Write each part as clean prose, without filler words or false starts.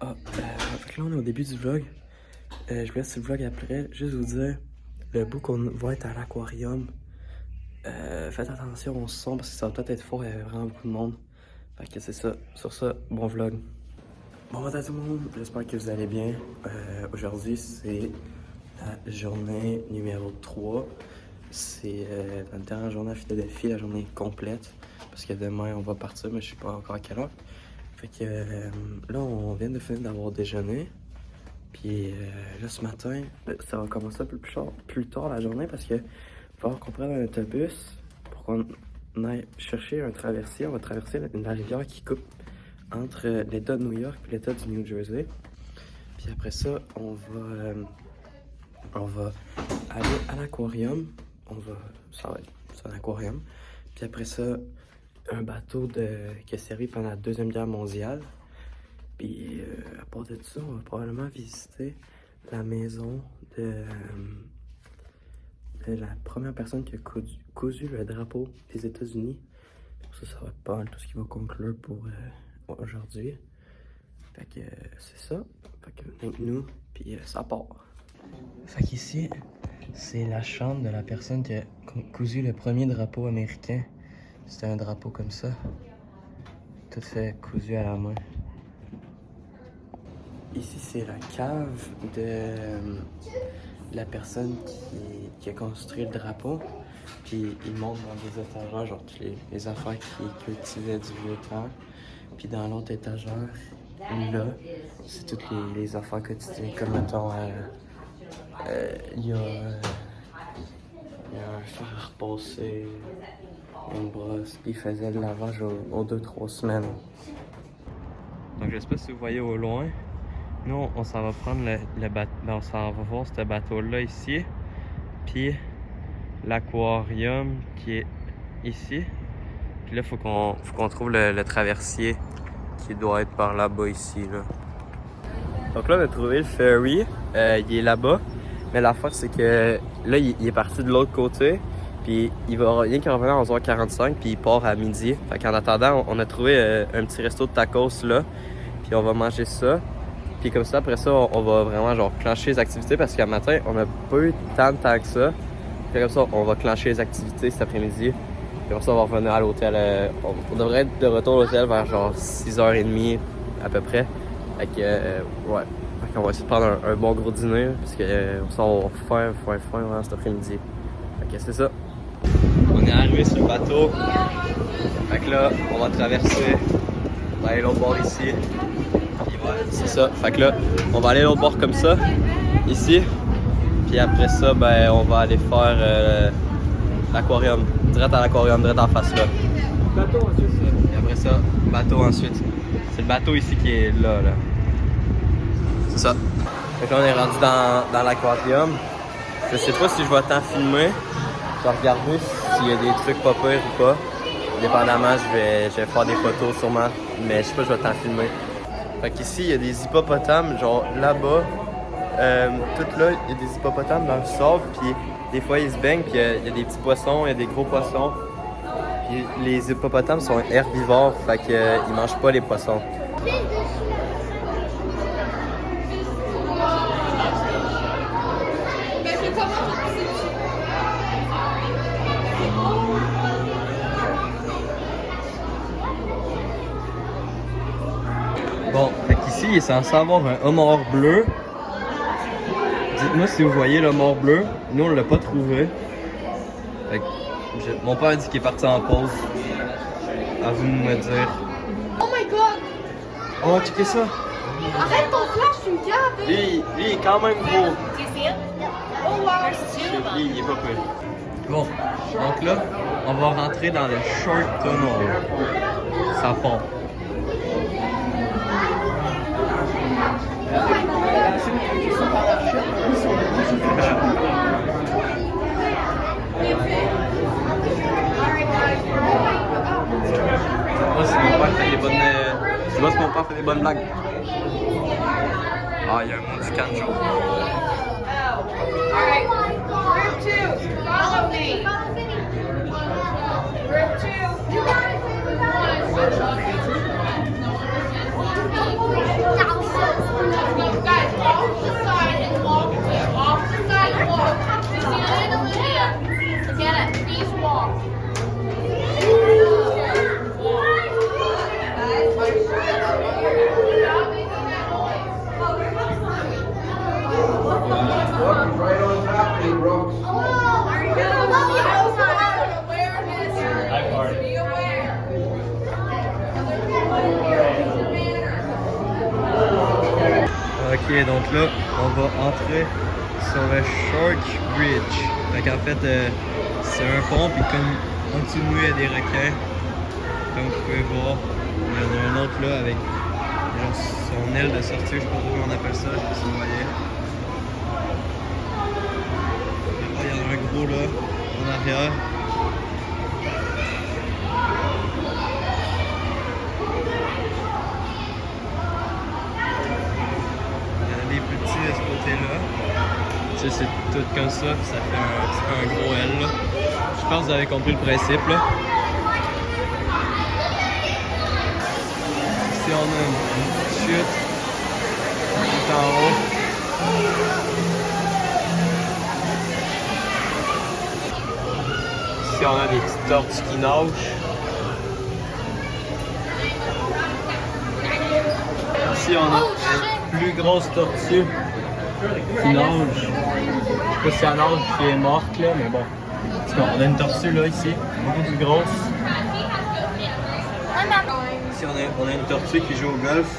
Fait que là, on est au début du vlog. Je vous laisse le vlog après. Juste vous dire, le bout qu'on va être à l'aquarium, faites attention au son parce que ça va peut-être être fort, il y a vraiment beaucoup de monde. Fait que c'est ça. Sur ça, bon vlog. Bon matin à tout le monde, j'espère que vous allez bien. Aujourd'hui, c'est la journée numéro 3. C'est la dernière journée à Philadelphie, la journée complète. Parce que demain, on va partir, mais je sais pas encore à quelle heure. Fait que là, on vient de finir d'avoir déjeuné. Puis là, ce matin, ça va commencer un peu plus tard la journée parce que va falloir qu'on prenne un autobus pour qu'on aille chercher un traversier. On va traverser la rivière qui coupe entre l'État de New York et l'État du New Jersey. Puis après ça, on va aller à l'aquarium. Ça va être un aquarium. Puis après ça, un bateau qui a servi pendant la Deuxième Guerre mondiale. Puis à part de ça, on va probablement visiter la maison de la première personne qui a cousu le drapeau des États-Unis. Ça va être pas mal tout ce qui va conclure pour aujourd'hui. Fait que c'est ça. Fait que venez avec nous, puis ça part. Fait qu'ici, c'est la chambre de la personne qui a cousu le premier drapeau américain. C'était un drapeau comme ça. Tout fait cousu à la main. Ici, c'est la cave de la personne qui a construit le drapeau. Puis il montre dans des étagères, genre toutes les affaires qu'il utilisait du vieux temps. Puis dans l'autre étagère, là, c'est toutes les affaires quotidiennes, comme mettons, il y a un fer à repasser, une brosse, puis il faisait le lavage aux 2-3 semaines. Donc je sais pas si vous voyez au loin, nous on s'en va prendre le bateau, on s'en va voir ce bateau-là ici, puis l'aquarium qui est ici. Puis là, faut qu'on trouve le traversier qui doit être par là-bas ici, là. Donc là, on a trouvé le ferry. Il est là-bas. Mais l'affaire, c'est que là, il est parti de l'autre côté. Puis il va rien qu'en revenir à 11h45. Puis il part à midi. Fait qu'en attendant, on a trouvé un petit resto de tacos là. Puis on va manger ça. Puis comme ça, après ça, on va vraiment genre clencher les activités. Parce qu'à matin, on n'a pas eu tant de temps que ça. Puis comme ça, on va clencher les activités cet après-midi. Puis après ça, on va revenir à l'hôtel. On devrait être de retour à l'hôtel vers genre 6h30 à peu près. Fait que, ouais. Fait qu'on va essayer de prendre un bon gros dîner. Parce que ça, on va faire faim cet après-midi. Fait que c'est ça. On est arrivé sur le bateau. Fait que là, on va traverser. On va aller l'autre bord ici. Puis ouais, c'est ça. Fait que là, on va aller l'autre bord comme ça. Ici. Puis après ça, ben, on va aller faire l'aquarium. Direct à l'aquarium, direct en face là. Bateau ensuite. Et après ça, bateau ensuite. C'est le bateau ici qui est là. C'est ça. Fait que là, on est rendu dans l'aquarium. Je sais pas si je vais tant filmer. Je vais regarder s'il y a des trucs pas pires ou pas. Dépendamment, je vais faire des photos sûrement. Mais je sais pas, je vais tant filmer. Fait qu'ici, il y a des hippopotames, genre là-bas. Tout là, il y a des hippopotames dans le sable, puis des fois ils se baignent, puis il y a des petits poissons, il y a des gros poissons. Puis les hippopotames sont herbivores, fait qu'ils mangent pas les poissons. Bon, fait qu'ici, il est censé avoir un homard bleu. Dites-moi si vous voyez le homard bleu. Nous, on l'a pas trouvé. Fait que mon père a dit qu'il est parti en pause. À vous de me dire. Oh my god! Oh, checkez ça! Arrête ton flash, tu me gaves! Lui, il est quand même gros. Oh wow! Lui, il est pas pire. Bon, donc là, on va rentrer dans le short tunnel. Ça part. Moi, si mon père fait des bonnes blagues. Ah, il y a un mot du canjo. Alright, group 2, follow me. Group 2. Ok, donc là, on va entrer sur le Shark Bridge. Fait qu'en fait, c'est un pont, puis comme en dessous de nous, il y a des requins. Comme vous pouvez voir, il y en a un autre là avec genre son aile de sortie, je sais pas comment on appelle ça, je sais pas si vous voyez. Il y en a un gros là, en arrière. De ce côté-là. Tu sais, c'est tout comme ça, puis ça fait un gros L là. Je pense que vous avez compris le principe là. Ici on a une chute tout en haut. Ici on a des petites tortues qui nagent. Ici on a une plus grosse tortue qui nage. Je sais pas si elle nage qui est morte là, mais bon. En tout cas, on a une tortue là ici, beaucoup plus grosse. Ici on a une tortue qui joue au golf.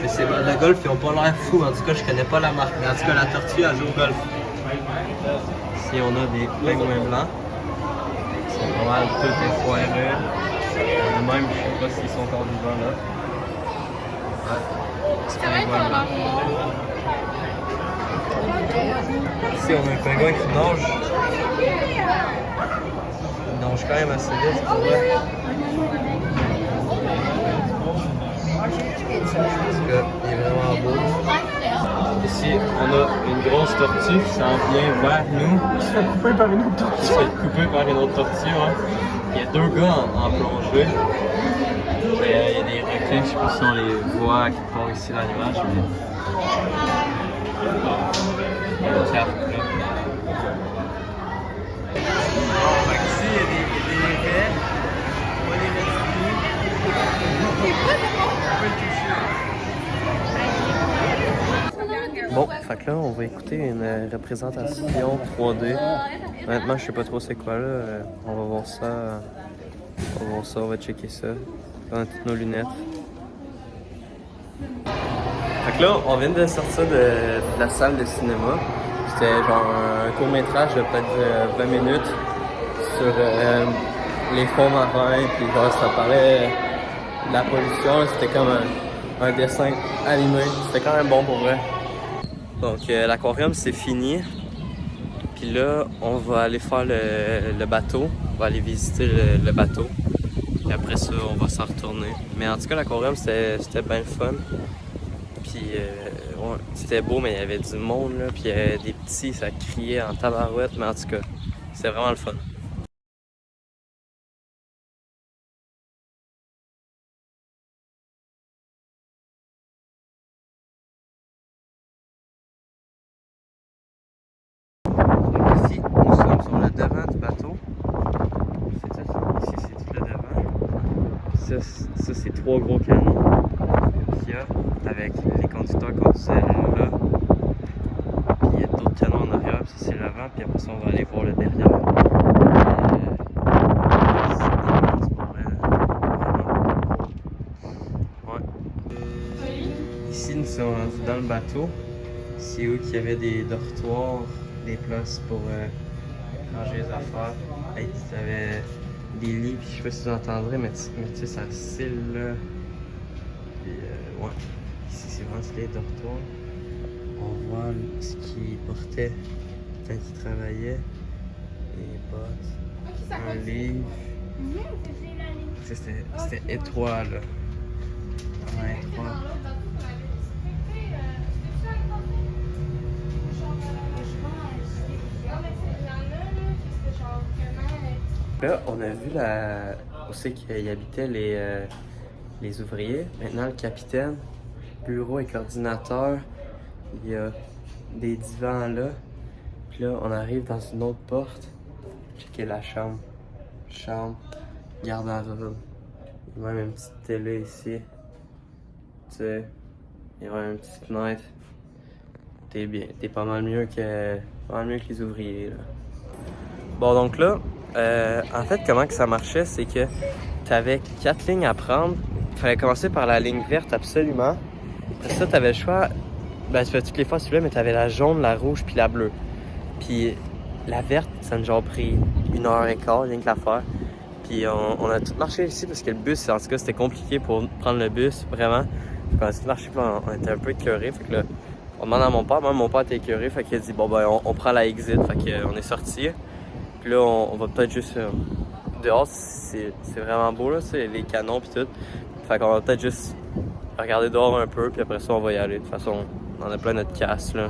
Et ces balles de golf ils ont pas l'air fous, en tout cas je connais pas la marque, mais en tout cas la tortue elle joue au golf. Ici on a des pingouins blancs. Ils sont pas mal tous effoirés. Même je sais pas s'ils sont encore vivants là. Ouais. Ici, on a un pingouin qui nage. Il nage quand même assez vite, pour vrai. Parce qu'il est vraiment beau. Ici, on a une grosse tortue qui s'en vient vers nous. Il se fait couper par une autre tortue. Il se fait couper par une autre tortue, ouais. Il y a deux gars en plongée. Il y a des requins, je sais pas si on les voit qui part ici dans l'image, mais... Quatre, là. Ici, il y a des raies. On va les respirer. On peut le toucher. Bon, fait que là, on va écouter une représentation 3D. Honnêtement, je sais pas trop c'est quoi là. On va voir ça. On va checker ça. On a toutes nos lunettes. Fait que là, on vient de sortir de la salle de cinéma. C'était genre un court-métrage de peut-être 20 minutes sur les fonds marins, puis genre ça parlait de la pollution. C'était comme un dessin animé. C'était quand même bon pour vrai. Donc l'aquarium c'est fini. Puis là, on va aller faire le bateau. On va aller visiter le bateau. Puis après ça, on va s'en retourner. Mais en tout cas, l'aquarium, c'était bien le fun. Puis ouais, c'était beau, mais il y avait du monde, là. Puis il y avait des petits, ça criait en tabarouette. Mais en tout cas, c'était vraiment le fun. Donc ici, nous sommes sur le devant du bateau. Ici, c'est tout le devant. Ça c'est 3 gros canons qu'il y a avec les conducteurs conduisent là. Puis il y a d'autres canons en arrière, puis ça c'est l'avant, puis après ça on va aller voir le derrière. Ouais. Ici nous sommes rendus dans le bateau. C'est où qu'il y avait des dortoirs, des places pour ranger les affaires. Hey, tu avais des lits, puis je sais pas si vous entendrez, mais tu sais, ça scille là. Puis ouais, ici c'est vraiment les dortoirs. On voit ce qu'ils portaient quand ils travaillaient. Les bottes, un livre. C'était étroit là. Ouais, étroit. Là, on a vu où c'est qu'il habitait les ouvriers. Maintenant, le capitaine, bureau et coordinateur, il y a des divans là. Puis là, on arrive dans une autre porte. Checker la chambre. Chambre, garde-robe. Il y a même une petite télé ici. Tu sais, il y a même une petite fenêtre. T'es bien, t'es pas mal mieux que les ouvriers là. Bon, donc là, en fait, comment que ça marchait, c'est que tu avais 4 lignes à prendre. Il fallait commencer par la ligne verte absolument. Après ça, tu avais le choix Ben, tu fais toutes les fois celui-là, mais t'avais la jaune, la rouge, puis la bleue. Puis la verte, ça nous a pris 1h15, rien que la faire. Puis on a tout marché ici parce que le bus, en tout cas, c'était compliqué pour prendre le bus, vraiment. Fait qu'on a tout marché, puis on était un peu écœurés. Fait que là, on demande à mon père, même mon père était écœuré. Fait qu'il a dit, bon, ben, on prend la exit. Fait qu'on est sorti. Puis là, on va peut-être juste. Dehors, c'est vraiment beau, là, les canons, puis tout. Fait qu'on va peut-être juste regarder dehors un peu, puis après ça, on va y aller. De toute façon, on a plein notre casse, là.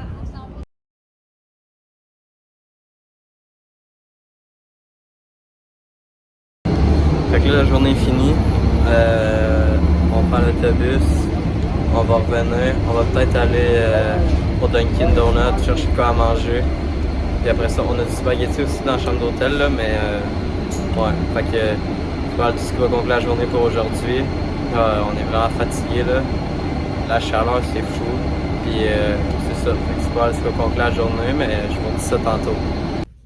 Fait que là, la journée est finie. On prend l'autobus. On va revenir. On va peut-être aller au Dunkin' Donuts, chercher quoi à manger. Puis après ça, on a du spaghetti aussi dans la chambre d'hôtel, là, mais ouais. Fait que c'est pas tout ce qui va conclure la journée pour aujourd'hui. On est vraiment fatigué, là. La chaleur, c'est fou. Puis c'est ça. Fait que c'est pas ce qui va conclure la journée, mais je vous dis ça tantôt.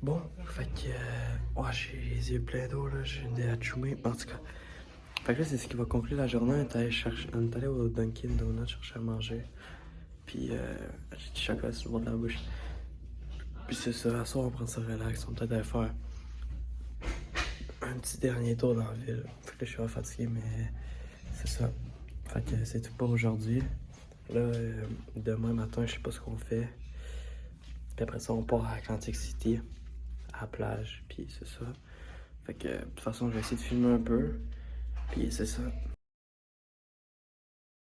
Bon, fait que ouais, j'ai les yeux pleins d'eau, là. J'ai une déhatchoumée. En tout cas. Fait que là, c'est ce qui va conclure la journée. On est allé au Dunkin' Donuts chercher à manger. Puis j'ai du chocolat sur le bord de la bouche. Puis c'est ça, à soir on prend ça relax. On va peut-être aller faire un petit dernier tour dans la ville. Fait que là, je suis pas fatigué, mais c'est ça. Fait que c'est tout pour aujourd'hui. Là, demain matin, je sais pas ce qu'on fait. Puis après ça, on part à Atlantic City, à la plage. Puis c'est ça. Fait que de toute façon, je vais essayer de filmer un peu. Puis c'est ça.